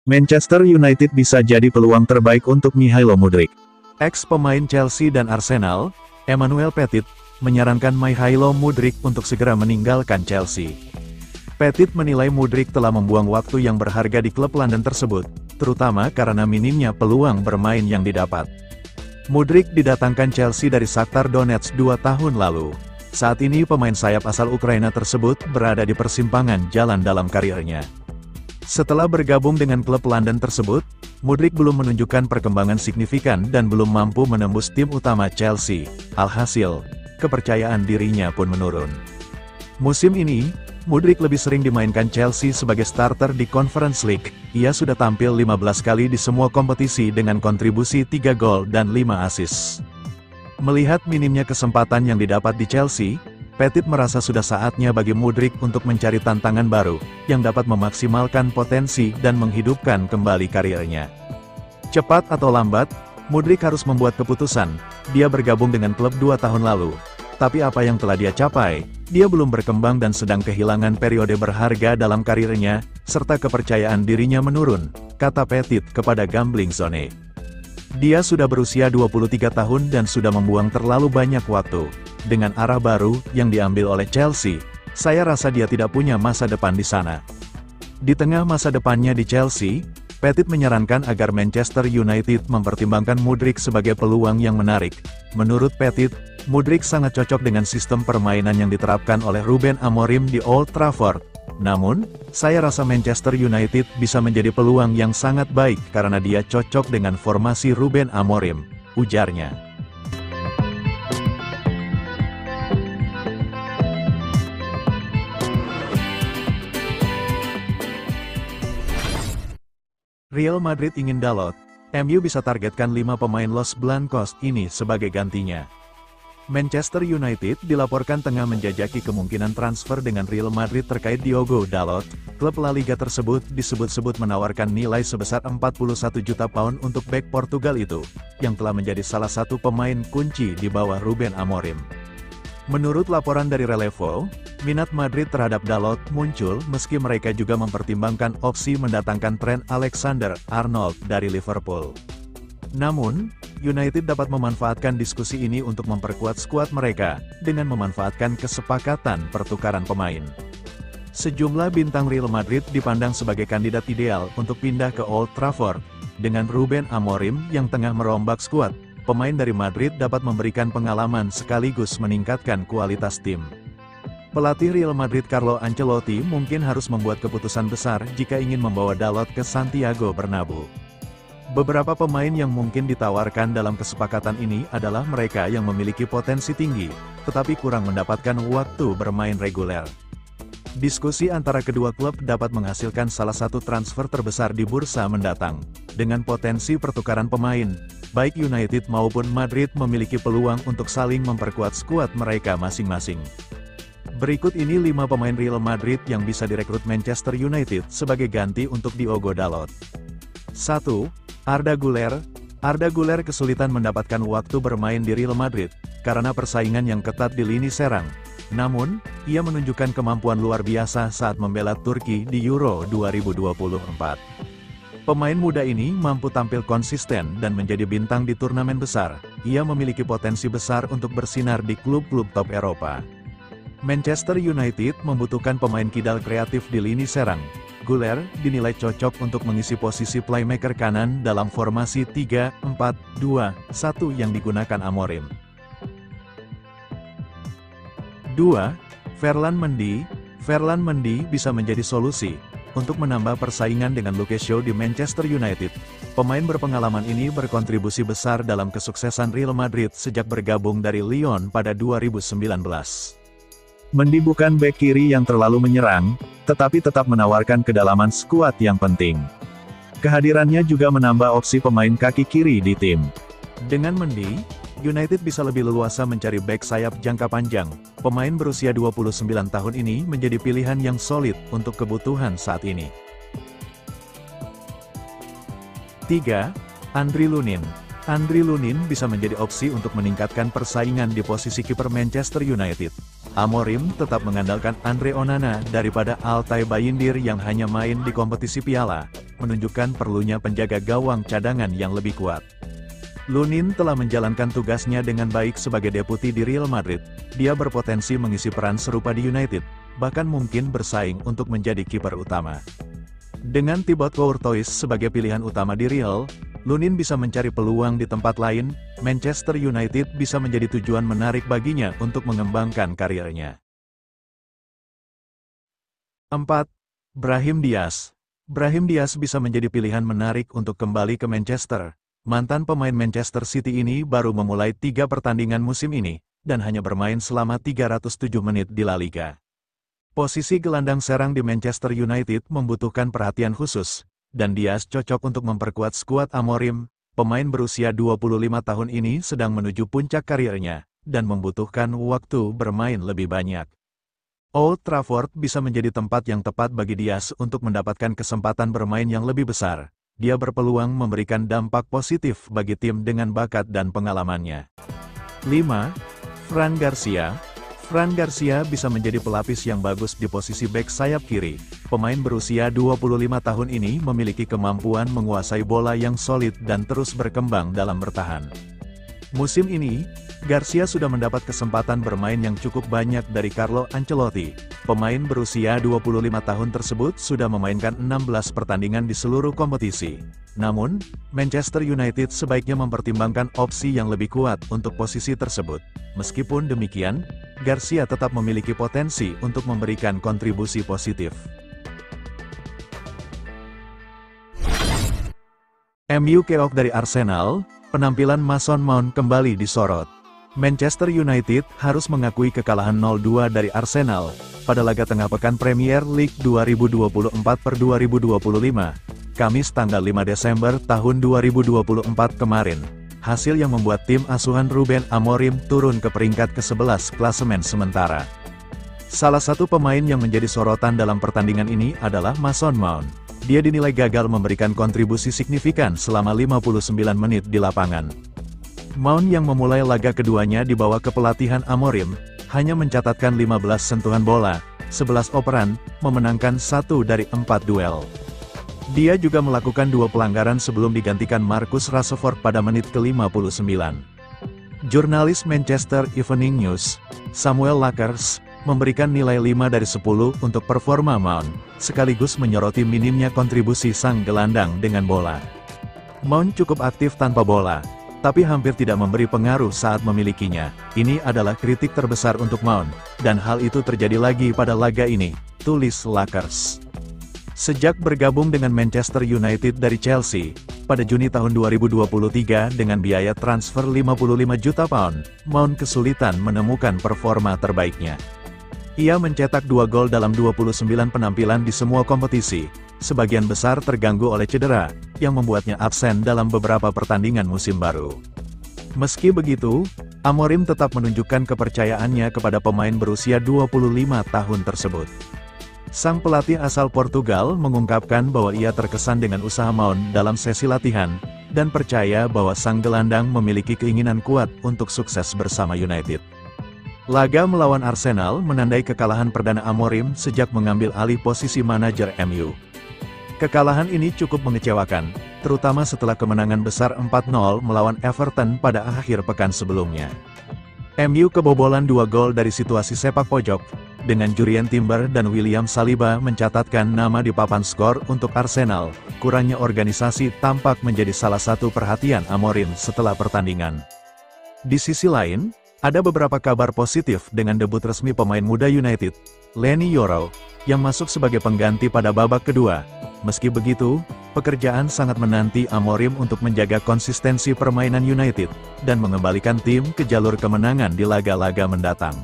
Manchester United bisa jadi peluang terbaik untuk Mihailo Mudryk. Ex-pemain Chelsea dan Arsenal, Emmanuel Petit, menyarankan Mihailo Mudryk untuk segera meninggalkan Chelsea. Petit menilai Mudryk telah membuang waktu yang berharga di klub London tersebut, terutama karena minimnya peluang bermain yang didapat. Mudryk didatangkan Chelsea dari Shakhtar Donetsk 2 tahun lalu. Saat ini pemain sayap asal Ukraina tersebut berada di persimpangan jalan dalam karirnya. Setelah bergabung dengan klub London tersebut, Mudryk belum menunjukkan perkembangan signifikan dan belum mampu menembus tim utama Chelsea. Alhasil, kepercayaan dirinya pun menurun. Musim ini, Mudryk lebih sering dimainkan Chelsea sebagai starter di Conference League. Ia sudah tampil 15 kali di semua kompetisi dengan kontribusi 3 gol dan 5 assist. Melihat minimnya kesempatan yang didapat di Chelsea, Petit merasa sudah saatnya bagi Mudryk untuk mencari tantangan baru, yang dapat memaksimalkan potensi dan menghidupkan kembali karirnya. Cepat atau lambat, Mudryk harus membuat keputusan. Dia bergabung dengan klub 2 tahun lalu. Tapi apa yang telah dia capai, dia belum berkembang dan sedang kehilangan periode berharga dalam karirnya, serta kepercayaan dirinya menurun, kata Petit kepada Gambling Zone. Dia sudah berusia 23 tahun dan sudah membuang terlalu banyak waktu. Dengan arah baru yang diambil oleh Chelsea, saya rasa dia tidak punya masa depan di sana. Di tengah masa depannya di Chelsea, Petit menyarankan agar Manchester United mempertimbangkan Mudryk sebagai peluang yang menarik. Menurut Petit, Mudryk sangat cocok dengan sistem permainan yang diterapkan oleh Ruben Amorim di Old Trafford. Namun, saya rasa Manchester United bisa menjadi peluang yang sangat baik karena dia cocok dengan formasi Ruben Amorim, ujarnya. Real Madrid ingin Dalot, MU bisa targetkan 5 pemain Los Blancos ini sebagai gantinya. Manchester United dilaporkan tengah menjajaki kemungkinan transfer dengan Real Madrid terkait Diogo Dalot. Klub La Liga tersebut disebut-sebut menawarkan nilai sebesar 41 juta pound untuk bek Portugal itu, yang telah menjadi salah satu pemain kunci di bawah Ruben Amorim. Menurut laporan dari Relevo, minat Madrid terhadap Dalot muncul meski mereka juga mempertimbangkan opsi mendatangkan Trent Alexander-Arnold dari Liverpool. Namun, United dapat memanfaatkan diskusi ini untuk memperkuat skuad mereka, dengan memanfaatkan kesepakatan pertukaran pemain. Sejumlah bintang Real Madrid dipandang sebagai kandidat ideal untuk pindah ke Old Trafford. Dengan Ruben Amorim yang tengah merombak skuad, pemain dari Madrid dapat memberikan pengalaman sekaligus meningkatkan kualitas tim. Pelatih Real Madrid Carlo Ancelotti mungkin harus membuat keputusan besar jika ingin membawa Dalot ke Santiago Bernabeu. Beberapa pemain yang mungkin ditawarkan dalam kesepakatan ini adalah mereka yang memiliki potensi tinggi, tetapi kurang mendapatkan waktu bermain reguler. Diskusi antara kedua klub dapat menghasilkan salah satu transfer terbesar di bursa mendatang. Dengan potensi pertukaran pemain, baik United maupun Madrid memiliki peluang untuk saling memperkuat skuad mereka masing-masing. Berikut ini 5 pemain Real Madrid yang bisa direkrut Manchester United sebagai ganti untuk Diogo Dalot. 1. Arda Güler. Arda Güler kesulitan mendapatkan waktu bermain di Real Madrid, karena persaingan yang ketat di lini serang. Namun, ia menunjukkan kemampuan luar biasa saat membela Turki di Euro 2024. Pemain muda ini mampu tampil konsisten dan menjadi bintang di turnamen besar. Ia memiliki potensi besar untuk bersinar di klub-klub top Eropa. Manchester United membutuhkan pemain kidal kreatif di lini serang. Güler dinilai cocok untuk mengisi posisi playmaker kanan dalam formasi 3-4-2-1 yang digunakan Amorim. 2. Ferland Mendy. Ferland Mendy bisa menjadi solusi untuk menambah persaingan dengan Luke Shaw di Manchester United. Pemain berpengalaman ini berkontribusi besar dalam kesuksesan Real Madrid sejak bergabung dari Lyon pada 2019. Mendy bukan bek kiri yang terlalu menyerang, tetapi tetap menawarkan kedalaman skuad yang penting. Kehadirannya juga menambah opsi pemain kaki kiri di tim. Dengan Mendy, United bisa lebih leluasa mencari bek sayap jangka panjang. Pemain berusia 29 tahun ini menjadi pilihan yang solid untuk kebutuhan saat ini. 3. Andriy Lunin. Andriy Lunin bisa menjadi opsi untuk meningkatkan persaingan di posisi kiper Manchester United. Amorim tetap mengandalkan Andre Onana daripada Altay Bayindir yang hanya main di kompetisi piala. menunjukkan perlunya penjaga gawang cadangan yang lebih kuat. Lunin telah menjalankan tugasnya dengan baik sebagai deputi di Real Madrid. Dia berpotensi mengisi peran serupa di United, bahkan mungkin bersaing untuk menjadi kiper utama. Dengan Thibaut Courtois sebagai pilihan utama di Real, Lunin bisa mencari peluang di tempat lain. Manchester United bisa menjadi tujuan menarik baginya untuk mengembangkan karirnya. 4. Brahim Diaz. Brahim Diaz bisa menjadi pilihan menarik untuk kembali ke Manchester. Mantan pemain Manchester City ini baru memulai 3 pertandingan musim ini, dan hanya bermain selama 307 menit di La Liga. Posisi gelandang serang di Manchester United membutuhkan perhatian khusus, dan Diaz cocok untuk memperkuat skuad Amorim. Pemain berusia 25 tahun ini sedang menuju puncak karirnya, dan membutuhkan waktu bermain lebih banyak. Old Trafford bisa menjadi tempat yang tepat bagi Diaz untuk mendapatkan kesempatan bermain yang lebih besar. Dia berpeluang memberikan dampak positif bagi tim dengan bakat dan pengalamannya. 5. Fran Garcia. Fran Garcia bisa menjadi pelapis yang bagus di posisi bek sayap kiri. Pemain berusia 25 tahun ini memiliki kemampuan menguasai bola yang solid dan terus berkembang dalam bertahan. Musim ini, Garcia sudah mendapat kesempatan bermain yang cukup banyak dari Carlo Ancelotti. Pemain berusia 25 tahun tersebut sudah memainkan 16 pertandingan di seluruh kompetisi. Namun, Manchester United sebaiknya mempertimbangkan opsi yang lebih kuat untuk posisi tersebut. Meskipun demikian, Garcia tetap memiliki potensi untuk memberikan kontribusi positif. MU keok dari Arsenal, penampilan Mason Mount kembali disorot. Manchester United harus mengakui kekalahan 0-2 dari Arsenal pada laga tengah pekan Premier League 2024/2025, Kamis tanggal 5 Desember tahun 2024 kemarin. Hasil yang membuat tim asuhan Ruben Amorim turun ke peringkat ke-11 klasemen sementara. Salah satu pemain yang menjadi sorotan dalam pertandingan ini adalah Mason Mount. Dia dinilai gagal memberikan kontribusi signifikan selama 59 menit di lapangan. Mount yang memulai laga keduanya di bawah kepelatihan Amorim, hanya mencatatkan 15 sentuhan bola, 11 operan, memenangkan 1 dari 4 duel. Dia juga melakukan 2 pelanggaran sebelum digantikan Marcus Rashford pada menit ke-59. Jurnalis Manchester Evening News, Samuel Lakers, memberikan nilai 5 dari 10 untuk performa Mount, sekaligus menyoroti minimnya kontribusi sang gelandang dengan bola. Mount cukup aktif tanpa bola, tapi hampir tidak memberi pengaruh saat memilikinya. Ini adalah kritik terbesar untuk Mount, dan hal itu terjadi lagi pada laga ini, tulis Lakers. Sejak bergabung dengan Manchester United dari Chelsea, pada Juni tahun 2023 dengan biaya transfer 55 juta pound, Mount kesulitan menemukan performa terbaiknya. Ia mencetak 2 gol dalam 29 penampilan di semua kompetisi, sebagian besar terganggu oleh cedera, yang membuatnya absen dalam beberapa pertandingan musim baru. Meski begitu, Amorim tetap menunjukkan kepercayaannya kepada pemain berusia 25 tahun tersebut. Sang pelatih asal Portugal mengungkapkan bahwa ia terkesan dengan usaha Mount dalam sesi latihan, dan percaya bahwa sang gelandang memiliki keinginan kuat untuk sukses bersama United. Laga melawan Arsenal menandai kekalahan perdana Amorim sejak mengambil alih posisi manajer MU. Kekalahan ini cukup mengecewakan, terutama setelah kemenangan besar 4-0 melawan Everton pada akhir pekan sebelumnya. MU kebobolan 2 gol dari situasi sepak pojok, dengan Jurrien Timber dan William Saliba mencatatkan nama di papan skor untuk Arsenal. Kurangnya organisasi tampak menjadi salah satu perhatian Amorim setelah pertandingan. Di sisi lain, ada beberapa kabar positif dengan debut resmi pemain muda United, Leny Yoro, yang masuk sebagai pengganti pada babak kedua. Meski begitu, pekerjaan sangat menanti Amorim untuk menjaga konsistensi permainan United, dan mengembalikan tim ke jalur kemenangan di laga-laga mendatang.